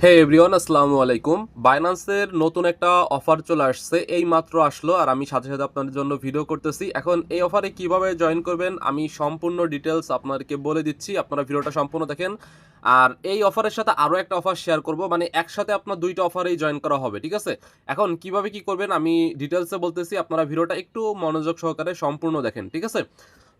হে everyone, আসসালামু আলাইকুম। বাইন্যান্সের নতুন একটা অফার চলে আসছে, এই মাত্র আসলো আর আমি সাথে সাথে আপনাদের জন্য ভিডিও করতেছি। এখন এই অফারে কিভাবে জয়েন করবেন আমি সম্পূর্ণ ডিটেলস আপনাদেরকে বলে দিচ্ছি, আপনারা ভিডিওটা সম্পূর্ণ দেখেন। আর এই অফারের সাথে আরও একটা অফার শেয়ার করব, মানে একসাথে আপনার দুইটা অফারেই জয়েন করা হবে, ঠিক আছে? এখন কিভাবে কি করবেন আমি ডিটেলসে বলতেছি, আপনারা ভিডিওটা একটু মনোযোগ সহকারে সম্পূর্ণ দেখেন, ঠিক আছে?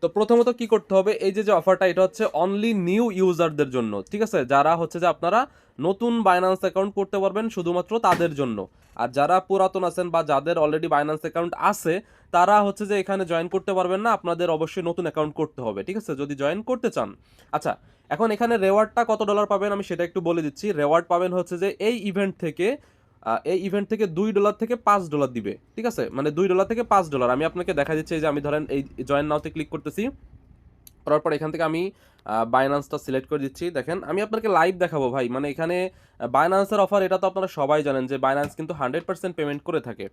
তো প্রথমত কি করতে হবে, এই যে যে অফারটা, এটা হচ্ছে অনলি নিউ ইউজারদের জন্য, ঠিক আছে? যারা হচ্ছে যে আপনারা নতুন বাইন্যান্স অ্যাকাউন্ট করতে পারবেন শুধুমাত্র তাদের জন্য। আর যারা পুরাতন আছেন বা যাদের অলরেডি বাইন্যান্স অ্যাকাউন্ট আছে, তারা হচ্ছে যে এখানে জয়েন করতে পারবেন না, আপনাদের অবশ্যই নতুন অ্যাকাউন্ট করতে হবে, ঠিক আছে, যদি জয়েন করতে চান। আচ্ছা, এখন এখানে রেওয়ার্ডটা কত ডলার পাবেন আমি সেটা একটু বলে দিচ্ছি। রেওয়ার্ড পাবেন হচ্ছে যে এই ইভেন্ট থেকে $2 থেকে $5 দিবে, ঠিক আছে? মানে $2 থেকে $5 আমি আপনাকে দেখা দিচ্ছি। এই যে আমি ধরেন এই জয়েন নাওতে ক্লিক করতেছি, করার পর এখান থেকে আমি বাইন্যান্সটা সিলেক্ট করে দিচ্ছি। দেখেন আমি আপনাকে লাইভ দেখাবো ভাই, মানে এখানে বাইন্যান্সের অফার, এটা তো আপনারা সবাই জানেন যে বাইন্যান্স কিন্তু 100% পেমেন্ট করে থাকে।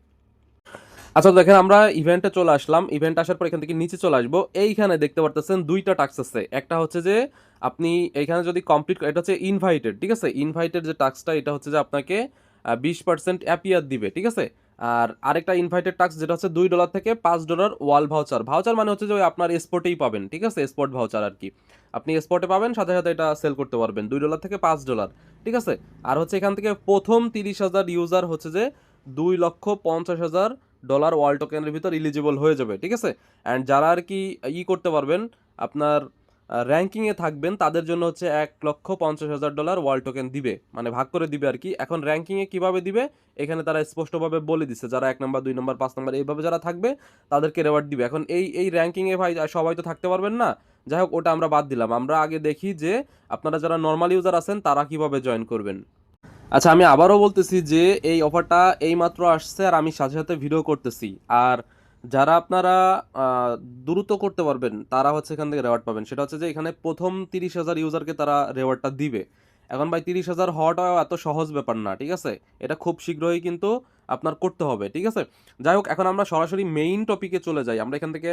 আচ্ছা দেখেন, আমরা ইভেন্টে চলে আসলাম। ইভেন্ট আসার পর এখান থেকে নিচে চলে আসবো। এইখানে দেখতে পারতেছেন দুইটা টাস্ক আছে। একটা হচ্ছে যে আপনি এইখানে যদি কমপ্লিট, এটা হচ্ছে ইনভাইটেড, ঠিক আছে? ইনভাইটেড যে টাস্কটা, এটা হচ্ছে যে আপনাকে 20% অ্যাপিয়ার দিবে, ঠিক আছে? আর আরেকটা ইনভাইটেড টাস্ক যেটা হচ্ছে $2 থেকে $5 ওয়াল ভাউচার। ভাউচার মানে হচ্ছে যে ওই আপনার স্পটেই পাবেন, ঠিক আছে? স্পট ভাউচার আর কি, আপনি স্পটে পাবেন, সাথে সাথে এটা সেল করতে পারবেন $2 থেকে $5, ঠিক আছে? আর হচ্ছে এখান থেকে প্রথম 30,000 ইউজার হচ্ছে যে $2,50,000 ওয়ার্ল্ড টোকেনের ভিতর ইলিজিবল হয়ে যাবে, ঠিক আছে? অ্যান্ড যারা আর কি করতে পারবেন, আপনার র্যাঙ্কিংয়ে থাকবেন, তাদের জন্য হচ্ছে $1,50,000 ওয়ার্ল্ড টোকেন দিবে, মানে ভাগ করে দিবে আর কি। এখন র্যাঙ্কিংয়ে কিভাবে দিবে এখানে তারা স্পষ্টভাবে বলে দিচ্ছে, যারা 1 নম্বর 2 নম্বর 5 নম্বর এইভাবে যারা থাকবে তাদেরকে রেওয়ার্ড দিবে। এখন এই র্যাঙ্কিংয়ে ভাই সবাই তো থাকতে পারবেন না, যাই হোক ওটা আমরা বাদ দিলাম। আমরা আগে দেখি যে আপনারা যারা নর্মাল ইউজার আছেন তারা কিভাবে জয়েন করবেন। আচ্ছা, আমি আবারও বলতেছি যে এই অফারটা এইমাত্র আসছে আর আমি সাথে সাথে ভিডিও করতেছি। আর যারা আপনারা আহ, দ্রুত করতে পারবেন তারা হচ্ছে এখান থেকে রেওয়ার্ড পাবেন, সেটা হচ্ছে যে এখানে প্রথম 30,000 ইউজারকে তারা রেওয়ার্ডটা দিবে। এখন ভাই 30,000 হওয়াটাও এত সহজ ব্যাপার না, ঠিক আছে? এটা খুব শীঘ্রই কিন্তু আপনার করতে হবে, ঠিক আছে? যাই হোক, এখন আমরা সরাসরি মেইন টপিকে চলে যাই। আমরা এখান থেকে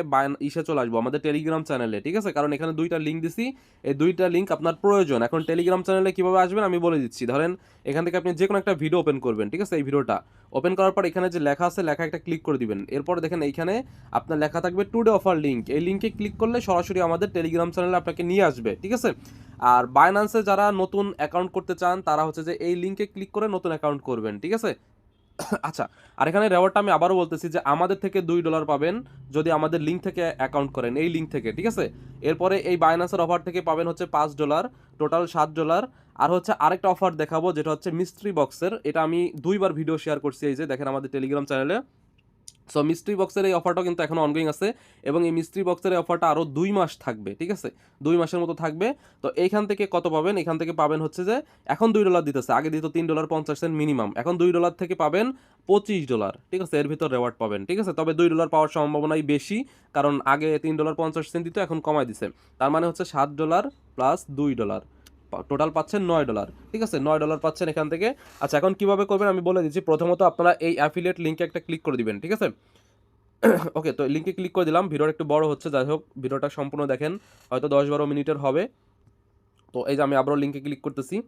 ইসে চলে আসবো আমাদের টেলিগ্রাম চ্যানেলে, ঠিক আছে? কারণ এখানে দুইটা লিঙ্ক দিছি, এই দুইটা লিঙ্ক আপনার প্রয়োজন। এখন টেলিগ্রাম চ্যানেলে কিভাবে আসবেন আমি বলে দিচ্ছি। ধরেন এখান থেকে আপনি যে কোনো একটা ভিডিও ওপেন করবেন, ঠিক আছে? এই ভিডিওটা ওপেন করার পর এখানে যে লেখা আছে, লেখা একটা ক্লিক করে দিবেন। এরপর দেখেন এইখানে আপনার লেখা থাকবে টুডে অফার লিঙ্ক। এই লিঙ্কে ক্লিক করলে সরাসরি আমাদের টেলিগ্রাম চ্যানেলে আপনাকে নিয়ে আসবে, ঠিক আছে? আর বাইন্যান্সে যারা নতুন অ্যাকাউন্ট করতে চান তারা হচ্ছে যে এই লিঙ্কে ক্লিক করে নতুন অ্যাকাউন্ট করবেন, ঠিক আছে? আচ্ছা, আর এখানে রেওয়ার্ডটা আমি আবারও বলতেছি যে আমাদের থেকে $2 পাবেন যদি আমাদের লিঙ্ক থেকে অ্যাকাউন্ট করেন, এই লিঙ্ক থেকে, ঠিক আছে? এরপরে এই বাইন্যান্সের অফার থেকে পাবেন হচ্ছে $5, টোটাল $7। আর হচ্ছে আরেকটা অফার দেখাবো যেটা হচ্ছে মিস্ট্রি বক্সের, এটা আমি 2বার ভিডিও শেয়ার করছি, এই যে দেখেন আমাদের টেলিগ্রাম চ্যানেলে। সো মিস্ট্রি বক্সের এই অফারটাও কিন্তু এখন অনগোয়িং আছে, এবং এই মিস্ট্রি বক্সের এই অফারটা আরও 2 মাস থাকবে, ঠিক আছে? 2 মাসের মতো থাকবে। তো এইখান থেকে কত পাবেন, এখান থেকে পাবেন হচ্ছে যে এখন $2 দিতেছে, আগে দিত $3.50 মিনিমাম, এখন $2 থেকে পাবেন $25, ঠিক আছে? এর ভিতর রেওয়ার্ড পাবেন, ঠিক আছে? তবে $2 পাওয়ার সম্ভাবনাই বেশি, কারণ আগে $3.50 দিত, এখন কমাই দিছে। তার মানে হচ্ছে $7 প্লাস $2, টোটাল পাচ্ছেন $9, ঠিক আছে? $9 পাচ্ছেন এখান থেকে। আচ্ছা, এখন কিভাবে করবেন আমি বলে দিচ্ছি। প্রথমত আপনারা এই অ্যাফিলিয়েট লিঙ্কে একটা ক্লিক করে দিবেন, ঠিক আছে? ওকে, তো লিঙ্কে ক্লিক করে দিলাম। ভিডিওটা একটু বড় হচ্ছে, যাই হোক ভিডিওটা সম্পূর্ণ দেখেন, হয়তো 10-12 মিনিটের হবে। তো এই যে আমি আবারও লিঙ্কে ক্লিক করতেছি,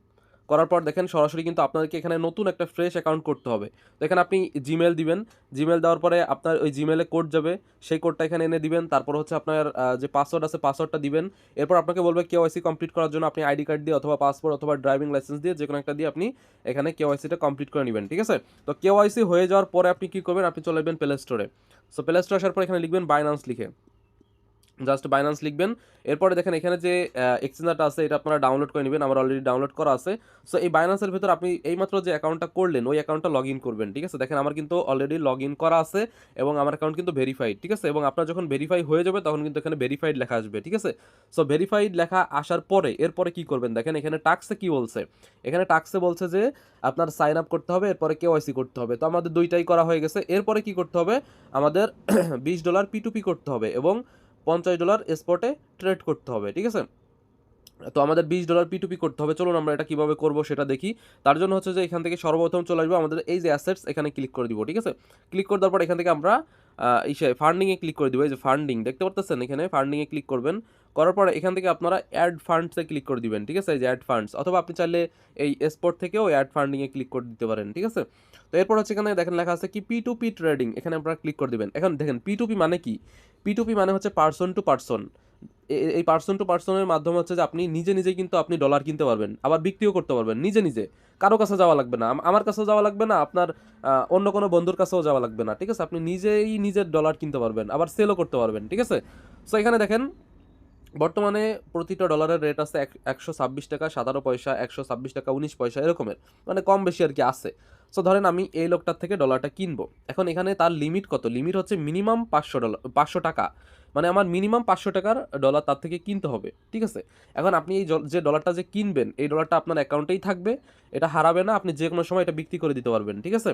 করার পর দেখেন সরাসরি কিন্তু আপনাদেরকে এখানে নতুন একটা ফ্রেশ অ্যাকাউন্ট করতে হবে। তো এখানে আপনি জিমেল দিবেন, জিমেল দেওয়ার পরে আপনার ওই জিমেলে কোড যাবে, সেই কোডটা এখানে এনে দিবেন। তারপর হচ্ছে আপনার যে পাসওয়ার্ড আছে পাসওয়ার্ডটা দিবেন। এরপর আপনাকে বলবে কেওয়াইসি কমপ্লিট করার জন্য আপনি আইডি কার্ড দিয়ে অথবা পাসপোর্ট অথবা ড্রাইভিং লাইসেন্স দিয়ে যে কোনো একটা দিয়ে আপনি এখানে কেওয়াইসিটা কমপ্লিট করে নেবেন, ঠিক আছে? তো কেওয়াইসি হয়ে যাওয়ার পরে আপনি কী করবেন, আপনি চলে যাবেন প্লে স্টোরে। সো প্লে স্টোরে আসার পর এখানে লিখবেন বাইন্যান্স, লিখে জাস্ট বাইন্যান্স লিখবেন। এরপরে দেখেন এখানে যে এক্সচেঞ্জারটা আছে এটা আপনারা ডাউনলোড করে নেবেন, আমার অলরেডি ডাউনলোড করা আছে। সো এই বাইন্যান্সের ভিতর আপনি এইমাত্র যে অ্যাকাউন্টটা করলেন ওই অ্যাকাউন্টটা লগ ইন করবেন, ঠিক আছে? দেখেন আমার কিন্তু অলরেডি লগ ইন করা আছে এবং আমার অ্যাকাউন্ট কিন্তু ভেরিফাইড, ঠিক আছে? এবং আপনার যখন ভেরিফাই হয়ে যাবে তখন কিন্তু এখানে ভেরিফাইড লেখা আসবে, ঠিক আছে? সো ভেরিফাইড লেখা আসার পরে এরপরে কি করবেন দেখেন এখানে টাক্সে কি বলছে। এখানে টাক্সে বলছে যে আপনার সাইন আপ করতে হবে, এরপরে কেওয়াইসি করতে হবে। তো আমাদের দুইটাই করা হয়ে গেছে। এরপরে কি করতে হবে, আমাদের $20 P2P করতে হবে এবং $50 স্পটে ট্রেড করতে হবে, ঠিক আছে? তো আমাদের $20 P2P করতে হবে। চলুন আমরা এটা কিভাবে করব সেটা দেখি। তার জন্য হচ্ছে যে এখান থেকে সর্বপ্রথম চলে আসবো আমাদের এই যে অ্যাসেটস, এখানে ক্লিক করে দিব, ঠিক আছে? ক্লিক করে দেওয়ার পর এখান থেকে আমরা ফান্ডিংয়ে ক্লিক করে দিব। এই যে ফান্ডিং দেখতে পারতেছেন, এখানে ফান্ডিংয়ে ক্লিক করবেন। করার পরে এখান থেকে আপনারা অ্যাড ফান্ডসে ক্লিক করে দিবেন, ঠিক আছে, এই যে অ্যাড ফান্ডস, অথবা আপনি চাইলে এই স্পট থেকেও অ্যাড ফান্ডিংয়ে ক্লিক করে দিতে পারেন, ঠিক আছে। তো এরপর হচ্ছে এখানে দেখেন লেখা আছে কি P2P ট্রেডিং, এখানে আপনারা ক্লিক করে দিবেন। এখন দেখেন P2P মানে কি, P2P মানে হচ্ছে পার্সন টু পার্সন। এই পার্সন টু পার্সনের মাধ্যমে হচ্ছে যে আপনি নিজে নিজে কিন্তু আপনি ডলার কিনতে পারবেন, আবার বিক্রিও করতে পারবেন নিজে নিজে, কারো কাছে যাওয়া লাগবে না, আমার কাছেও যাওয়া লাগবে না, আপনার অন্য কোনো বন্ধুর কাছেও যাওয়া লাগবে না, ঠিক আছে। আপনি নিজেই নিজের ডলার কিনতে পারবেন, আবার সেলও করতে পারবেন, ঠিক আছে। সো এখানে দেখেন বর্তমানে প্রতিটা ডলারের রেট আছে 126 টাকা 17 পয়সা, 126 টাকা 19 পয়সা, এরকমের, মানে কম বেশি আর কি আছে। সো ধরেন আমি এই লোকটার থেকে ডলারটা কিনবো, এখন এখানে তার লিমিট কত, লিমিট হচ্ছে মিনিমাম $500, 500 টাকা, মানে আমার মিনিমাম 500 টাকার ডলার তার থেকে কিনতে হবে, ঠিক আছে। এখন আপনি এই যে ডলারটা যে কিনবেন, এই ডলারটা আপনার অ্যাকাউন্টেই থাকবে, এটা হারাবে না, আপনি যে কোনো সময় এটা বিক্রি করে দিতে পারবেন, ঠিক আছে।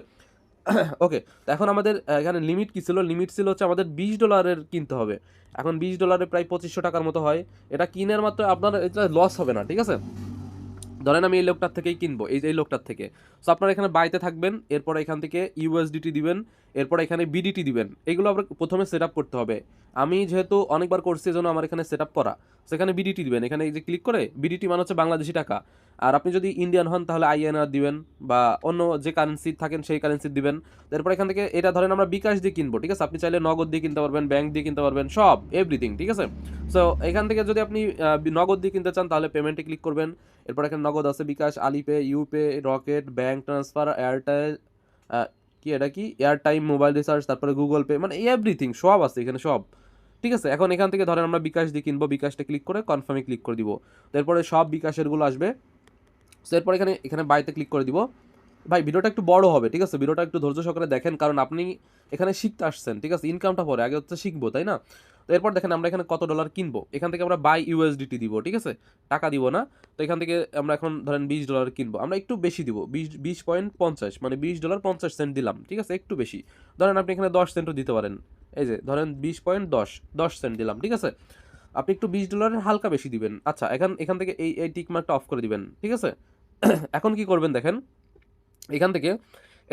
ওকে, তো এখন আমাদের এখানে লিমিট কি ছিল, লিমিট ছিল হচ্ছে আমাদের $20 কিনতে হবে। এখন $20 প্রায় 2500 টাকার মতো হয়। এটা কিনের মাত্র আপনার এটা লস হবে না, ঠিক আছে। ধরেন আমি এই লোকটার থেকেই কিনবো, এই লোকটার থেকে। সো আপনারা এখানে বাইতে থাকবেন, এরপর এখান থেকে ইউএসডিটি দিবেন, এরপর এখানে বিডিটি দিবেন। এগুলো আপনার প্রথমে সেট আপ করতে হবে। আমি যেহেতু অনেকবার করছি এজন্য আমার এখানে সেট আপ করা। সেখানে বিডিটি দিবেন, এখানে এই যে ক্লিক করে বিডিটি মানে হচ্ছে বাংলাদেশি টাকা। আর আপনি যদি ইন্ডিয়ান হন তাহলে আইএনআর দিবেন, বা অন্য যে কারেন্সি থাকেন সেই কারেন্সি দিবেন। এরপর এখান থেকে এটা ধরেন আমরা বিকাশ দিয়ে কিনবো, ঠিক আছে। আপনি চাইলে নগদ দিয়ে কিনতে পারবেন, ব্যাংক দিয়ে কিনতে পারবেন, সব এভরিথিং, ঠিক আছে। সো এখান থেকে যদি আপনি নগদ দিয়ে কিনতে চান তাহলে পেমেন্টে ক্লিক করবেন। এরপর এখানে নগদ আছে বিকাশ, আলিপে, ইউপে, রকেট, ব্যাংক ট্রান্সফার, এয়ারটেল, কি এটা কি এয়ারটাইম, মোবাইল রিচার্জ, তারপরে গুগল পে, মানে এভরিথিং সব আছে এখানে সব, ঠিক আছে। এখন এখান থেকে ধরেন আমরা বিকাশ দিয়ে কিনবো, বিকাশটা ক্লিক করে কনফার্মে ক্লিক করে দিব। তারপরে সব বিকাশেরগুলো আসবে। সো এরপর এখানে এখানে বাইতে ক্লিক করে দিব। ভাই ভিডিওটা একটু বড় হবে, ঠিক আছে, ভিডিওটা একটু ধৈর্য সহকারে দেখেন, কারণ আপনি এখানে শিখতে আসছেন, ঠিক আছে। ইনকামটা পরে, আগে হচ্ছে শিখবো, তাই না। তো এরপর দেখেন আমরা এখানে কত ডলার কিনবো, এখান থেকে আমরা বাই ইউএসডিটি দিব, ঠিক আছে, টাকা দিব না। তো এখান থেকে আমরা এখন ধরেন $20 কিনবো, আমরা একটু বেশি দিব, 20.50, মানে $20.50 দিলাম, ঠিক আছে, একটু বেশি। ধরেন আপনি এখানে 10 সেন্টও দিতে পারেন, এই যে ধরেন 20.10 সেন্ট দিলাম, ঠিক আছে। আপনি একটু $20 হালকা বেশি দিবেন। আচ্ছা, এখান থেকে এই টিক মার্কটা অফ করে দিবেন, ঠিক আছে। এখন কি করবেন দেখেন, এখান থেকে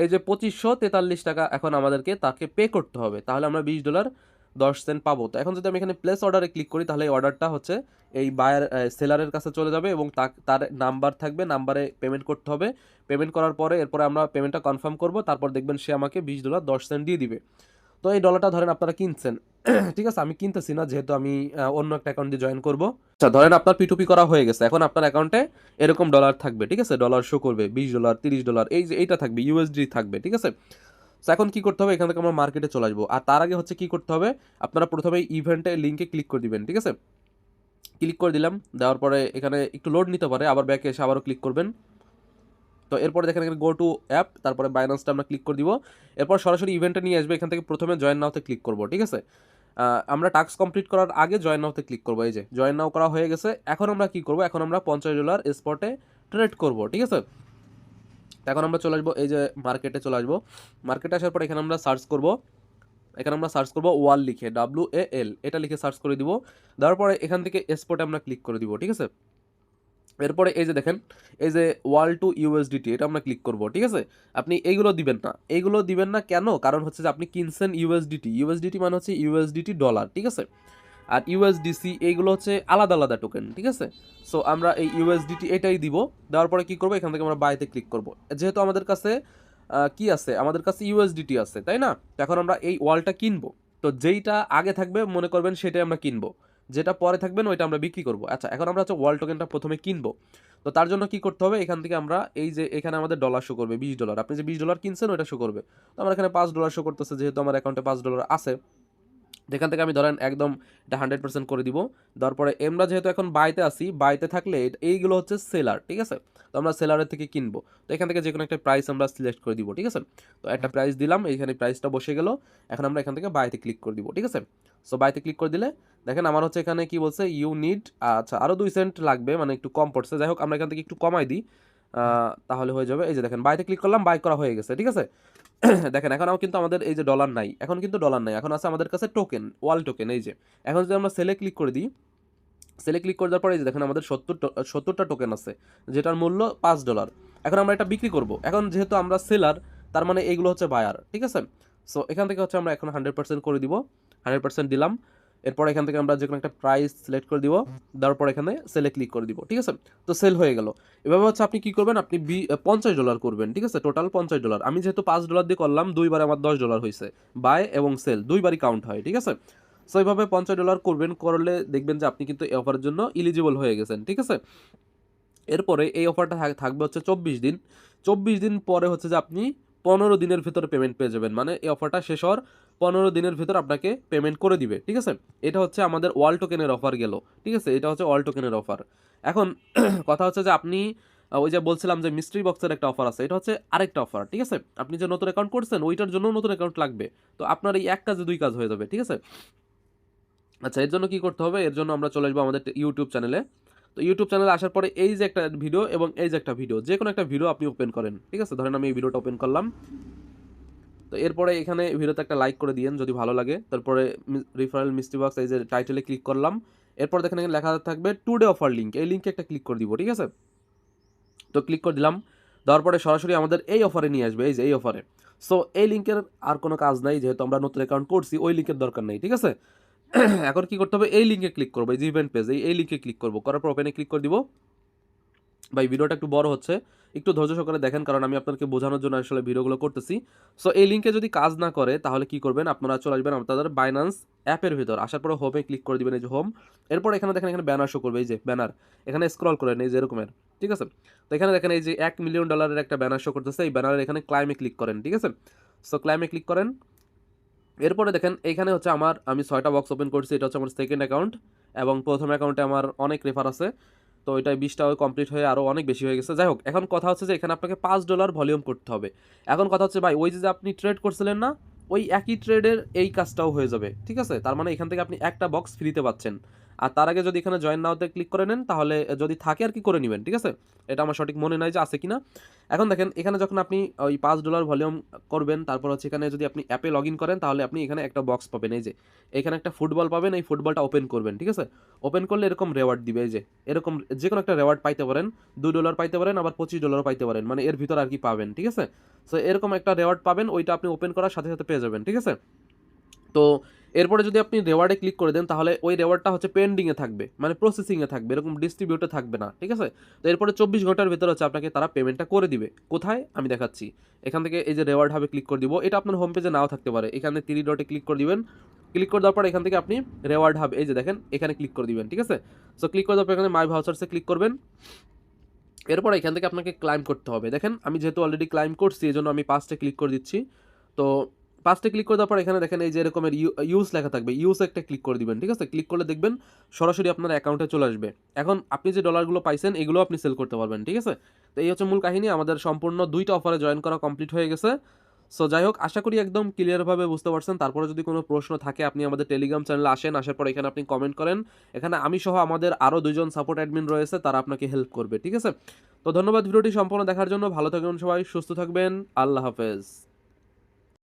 এই যে 2543 টাকা এখন আমাদেরকে তাকে পে করতে হবে, তাহলে আমরা $20.10 পাবো। তো এখন যদি আমি এখানে প্লেস অর্ডারে ক্লিক করি, তাহলে এই অর্ডারটা হচ্ছে এই বায়ার সেলারের কাছে চলে যাবে, এবং তার নাম্বার থাকবে, নাম্বারে পেমেন্ট করতে হবে। পেমেন্ট করার পরে এরপরে আমরা পেমেন্টটা কনফার্ম করব, তারপর দেখবেন সে আমাকে $20.10 দিয়ে দিবে। তো এই ডলারটা ধরেন আপনারা কিনছেন, ঠিক আছে, আমি কিনতেছি না যেহেতু আমি অন্য একটা অ্যাকাউন্ট দিয়ে জয়েন করব। আচ্ছা, ধরেন আপনার P2P করা হয়ে গেছে, এখন আপনার অ্যাকাউন্টে এরকম ডলার থাকবে, ঠিক আছে, ডলার শো করবে $20, $30, এই যে এইটা থাকবে, ইউএসডি থাকবে, ঠিক আছে। তো এখন কি করতে হবে, এখান থেকে আমরা মার্কেটে চলে আসবো। আর তার আগে হচ্ছে কি করতে হবে, আপনারা প্রথমে ইভেন্টে লিঙ্কে ক্লিক করে দিবেন, ঠিক আছে। ক্লিক করে দিলাম, দেওয়ার পরে এখানে একটু লোড নিতে পারে, আবার ব্যাকে এসে আবারও ক্লিক করবেন। তো এরপরে দেখেন এখানে গো টু অ্যাপ, তারপরে বাইন্যান্সটা আমরা ক্লিক করে দিব। এরপর সরাসরি ইভেন্টে নিয়ে আসবে, এখান থেকে প্রথমে জয়েন নাওতে ক্লিক করব, ঠিক আছে। আমরা টাস্ক কমপ্লিট করার আগে জয়েন নাওতে ক্লিক করবো, এই যে জয়েন নাও করা হয়ে গেছে। এখন আমরা কি করব, এখন আমরা $50 স্পটে ট্রেড করব, ঠিক আছে। এখন আমরা চলে আসবো এই যে মার্কেটে চলে আসবো। মার্কেটে আসার পর এখানে আমরা সার্চ করব, এখানে আমরা সার্চ করব ওয়াল লিখে, WAL, এটা লিখে সার্চ করে দিব। দেওয়ার পরে এখান থেকে স্পটে আমরা ক্লিক করে দিব, ঠিক আছে। এরপরে এই যে দেখেন, এই যে ওয়াল টু ইউএসডিটি, এটা আমরা ক্লিক করব, ঠিক আছে। আপনি এইগুলো দিবেন না, এইগুলো দিবেন না কেন, কারণ হচ্ছে যে আপনি কিনছেন ইউএসডিটি, ইউএসডিটি মানে হচ্ছে ইউএসডিটি ডলার, ঠিক আছে। আর ইউএসডিসি এইগুলো হচ্ছে আলাদা আলাদা টোকেন, ঠিক আছে। সো আমরা এই ইউএসডিটি এটাই দিব। দেওয়ার পরে কি করব, এখান থেকে আমরা বাইতে ক্লিক করব, যেহেতু আমাদের কাছে কি আছে, আমাদের কাছে ইউএসডিটি আছে, তাই না। তো এখন আমরা এই ওয়ালটা কিনবো, তো যেইটা আগে থাকবে মনে করবেন সেটাই আমরা কিনবো, যেটা পরে থাকবেন ওইটা আমরা বিক্রি করবো। আচ্ছা, এখন আমরা হচ্ছে ওয়াল টোকেনটা প্রথমে কিনবো। তো তার জন্য কি করতে হবে, এখান থেকে আমরা এই যে এখানে আমাদের ডলার শো করবে $20, আপনি যে $20 কিনছেন ওইটা শো করবে। তো আমার এখানে $5 শো করতেছে, যেহেতু আমার অ্যাকাউন্টে $5 আছে। যেখান থেকে আমি ধরেন একদম এটা 100% করে দিব। দেওয়ার পরে আমরা যেহেতু এখন বাইতে আসি, বাইতে থাকলে এইগুলো হচ্ছে সেলার, ঠিক আছে। তো আমরা সেলারের থেকে কিনবো, তো এখান থেকে যে কোনো একটা প্রাইস আমরা সিলেক্ট করে দিব, ঠিক আছে। তো একটা প্রাইস দিলাম, এইখানে প্রাইসটা বসে গেল। এখন আমরা এখান থেকে বাইতে ক্লিক করে দিব, ঠিক আছে। সো বাইতে ক্লিক করে দিলে দেখেন আমার হচ্ছে এখানে কি বলছে, ইউ নিড, আচ্ছা আরও 2 সেন্ট লাগবে, মানে একটু কম পড়ছে। যাই হোক, আমরা এখান থেকে একটু কমাই দিই, তাহলে হয়ে যাবে। এই যে দেখেন বাইতে ক্লিক করলাম, বাই করা হয়ে গেছে, ঠিক আছে। দেখেন এখন কিন্তু আমাদের এই যে ডলার নাই, এখন কিন্তু ডলার নাই, এখন আছে আমাদের কাছে টোকেন, ওয়াল টোকেন, এই যে। এখন যদি আমরা সেলে ক্লিক করে দিই, সেলে ক্লিক করে দেওয়ার পরে এই যে দেখেন আমাদের 70টা টোকেন আছে, যেটার মূল্য $5। এখন আমরা এটা বিক্রি করব। এখন যেহেতু আমরা সেলার, তার মানে এইগুলো হচ্ছে বায়ার, ঠিক আছে। সো এখান থেকে হচ্ছে আমরা এখন 100% করে দিব, 100% দিলাম। এরপর এখান থেকে আমরা যে কোনো একটা প্রাইস সিলেক্ট করে দিব, দেওয়ার পর এখানে সেলে ক্লিক করে দিব, ঠিক আছে। তো সেল হয়ে গেল। এভাবে হচ্ছে আপনি কি করবেন, আপনি $50 করবেন, ঠিক আছে, টোটাল $50। আমি যেহেতু $5 দিয়ে করলাম, দুইবারে আমার $10 হয়েছে, বাই এবং সেল দুইবারই কাউন্ট হয়, ঠিক আছে। সো এইভাবে $50 করবেন, করলে দেখবেন যে আপনি কিন্তু এই অফারের জন্য ইলিজিবল হয়ে গেছেন, ঠিক আছে। এরপরে এই অফারটা থাকবে হচ্ছে 24 দিন। 24 দিন পরে হচ্ছে যে আপনি 15 দিনের ভিতরে পেমেন্ট পেয়ে যাবেন, মানে এই অফারটা শেষ হওয়ার 15 দিনের ভিতর আপনাকে পেমেন্ট করে দিবে, ঠিক আছে। এটা হচ্ছে আমাদের ওয়াল টোকেনের অফার গেল, ঠিক আছে, এটা হচ্ছে ওয়াল টোকেনের অফার। এখন কথা হচ্ছে যে আপনি ওই যে বলছিলাম যে মিস্ট্রি বক্সের একটা অফার আছে, এটা হচ্ছে আরেকটা অফার, ঠিক আছে। আপনি যে নতুন অ্যাকাউন্ট করছেন ওইটার জন্য নতুন অ্যাকাউন্ট লাগবে, তো আপনার এই এক কাজে দুই কাজ হয়ে যাবে, ঠিক আছে। আচ্ছা, এর জন্য কি করতে হবে, এর জন্য আমরা চলে আসবো আমাদের ইউটিউব চ্যানেলে। তো ইউটিউব চ্যানেলে আসার পরে এই যে একটা ভিডিও এবং এই যে একটা ভিডিও, যে কোনো একটা ভিডিও আপনি ওপেন করেন, ঠিক আছে। ধরেন আমি এই ভিডিওটা ওপেন করলাম। তো এরপরে এখানে ভিডিওতে একটা লাইক করে দিয়েন যদি ভালো লাগে। তারপরে রিফারেল মিস্ট্রি বক্স, এই যে টাইটেলে ক্লিক করলাম। এরপর দেখেন এখানে লেখা থাকবে টুডে অফার লিঙ্ক, এই লিঙ্কে একটা ক্লিক করে দিব, ঠিক আছে। তো ক্লিক করে দিলাম, দেওয়ার পরে সরাসরি আমাদের এই অফারে নিয়ে আসবে, এই যে এই অফারে। সো এই লিঙ্কের আর কোনো কাজ নাই, যেহেতু আমরা নতুন অ্যাকাউন্ট করছি ওই লিঙ্কের দরকার নেই, ঠিক আছে। এখন কি করতে হবে, এই লিঙ্কে ক্লিক করবো, এই যে ইভেন্ট পেজ, এই লিঙ্কে ক্লিক করবো, করার পর ওপেনে ক্লিক করে দিব। ভাই ভিডিওটা একটু বড় হচ্ছে, একটু ধৈর্য সহকারে দেখেন, কারণ আমি আপনাদেরকে বোঝানোর জন্য আসলে ভিডিওগুলো করতেছি। সো এই লিঙ্কে যদি কাজ না করে তাহলে কি করবেন, আপনারা চলে আসবেন আপনাদের বাইন্যান্স অ্যাপের ভিতর, আসার পরে হোমে ক্লিক করে দিবেন, এই যে হোম। এরপর এখানে দেখেন এখানে ব্যানার শো করবে, এই যে ব্যানার, এখানে স্ক্রল করেন, এই যে এরকমের, ঠিক আছে। তো এখানে দেখেন এই যে $1 মিলিয়ন একটা ব্যানার শো করতেছে, এই ব্যানারের এখানে ক্লাইমে ক্লিক করেন, ঠিক আছে। সো ক্লাইমে ক্লিক করেন। এরপরে দেখেন এইখানে হচ্ছে আমি 6টা বক্স ওপেন করছি, এটা হচ্ছে আমার সেকেন্ড অ্যাকাউন্ট, এবং প্রথম অ্যাকাউন্টে আমার অনেক রেফার আছে। তো এটাই 20টাও কমপ্লিট হয়ে আরও অনেক বেশি হয়ে গেছে। যাই হোক, এখন কথা হচ্ছে যে এখানে আপনাকে $5 ভলিউম করতে হবে। এখন কথা হচ্ছে ভাই, ওই যে আপনি ট্রেড করছিলেন না, ওই একই ট্রেডের এই কাজটাও হয়ে যাবে, ঠিক আছে। তার মানে এখান থেকে আপনি একটা বক্স ফ্রিতে পাচ্ছেন। আর তার আগে যদি এখানে জয়েন নাওতে ক্লিক করে নেন, তাহলে যদি থাকে আর কি করে নেবেন, ঠিক আছে। এটা আমার সঠিক মনে নাই যে আছে কিনা। এখন দেখেন এখানে যখন আপনি ওই $5 ভলিউম করবেন, তারপর হচ্ছে এখানে যদি আপনি অ্যাপে লগ ইন করেন, তাহলে আপনি এখানে একটা বক্স পাবেন, এই যে এখানে একটা ফুটবল পাবেন, এই ফুটবলটা ওপেন করবেন, ঠিক আছে। ওপেন করলে এরকম রেওয়ার্ড দিবে, এই যে এরকম যে কোনো একটা রেওয়ার্ড পাইতে পারেন, $2 পাইতে পারেন, আবার $25 পাইতে পারেন, মানে এর ভিতর আর কি পাবেন, ঠিক আছে। সো এরকম একটা রেওয়ার্ড পাবেন, ওইটা আপনি ওপেন করার সাথে সাথে পেয়ে যাবেন, ঠিক আছে। তো এরপরে যদি আপনি রেওয়ার্ডে ক্লিক করে দেন, তাহলে ওই রেওয়ার্ডটা হচ্ছে পেন্ডিংয়ে থাকবে, মানে প্রসেসিংয়ে থাকবে, এরকম ডিস্ট্রিবিউটে থাকবে না, ঠিক আছে। তো এরপরে 24 ঘন্টার ভিতরে হচ্ছে আপনাকে তারা পেমেন্টটা করে দিবে। কোথায় আমি দেখাচ্ছি, এখান থেকে এই যে রেওয়ার্ড হবে ক্লিক করে দিব, এটা আপনার হোম পেজে নাও থাকতে পারে, এখানে 3 ডটে ক্লিক করে দিবেন। ক্লিক করে দেওয়ার পর এখান থেকে আপনি রেওয়ার্ড হবে, এই যে দেখেন এখানে ক্লিক করে দিবেন, ঠিক আছে। সো ক্লিক করে দেওয়ার পর এখানে মাই ভাউচার্সে ক্লিক করবেন। এরপর এখান থেকে আপনাকে ক্লাইম করতে হবে। দেখেন আমি যেহেতু অলরেডি ক্লাইম করছি, এই জন্য আমি 5টে ক্লিক করে দিচ্ছি। তো 5টে ক্লিক করে দেওয়ার পর এখানে দেখেন এই যে এরকমের ইউজ লেখা থাকবে, ইউজ একটা ক্লিক করে দিবেন, ঠিক আছে। ক্লিক করলে দেখবেন সরাসরি আপনার অ্যাকাউন্টে চলে আসবে। এখন আপনি যে ডলারগুলো পাইছেন এগুলো আপনি সেল করতে পারবেন, ঠিক আছে। তো এই হচ্ছে মূল কাহিনী, আমাদের সম্পূর্ণ 2টা অফারে জয়েন করা কমপ্লিট হয়ে গেছে। সো যাই হোক, আশা করি একদম ক্লিয়ারভাবে বুঝতে পারছেন। তারপরে যদি কোনো প্রশ্ন থাকে আপনি আমাদের টেলিগ্রাম চ্যানেলে আসেন, আসার পর এখানে আপনি কমেন্ট করেন। এখানে আমি সহ আমাদের আরও 2জন সাপোর্ট অ্যাডমিন রয়েছে, তারা আপনাকে হেল্প করবে, ঠিক আছে। তো ধন্যবাদ ভিডিওটি সম্পূর্ণ দেখার জন্য। ভালো থাকবেন সবাই, সুস্থ থাকবেন, আল্লাহ হাফেজ।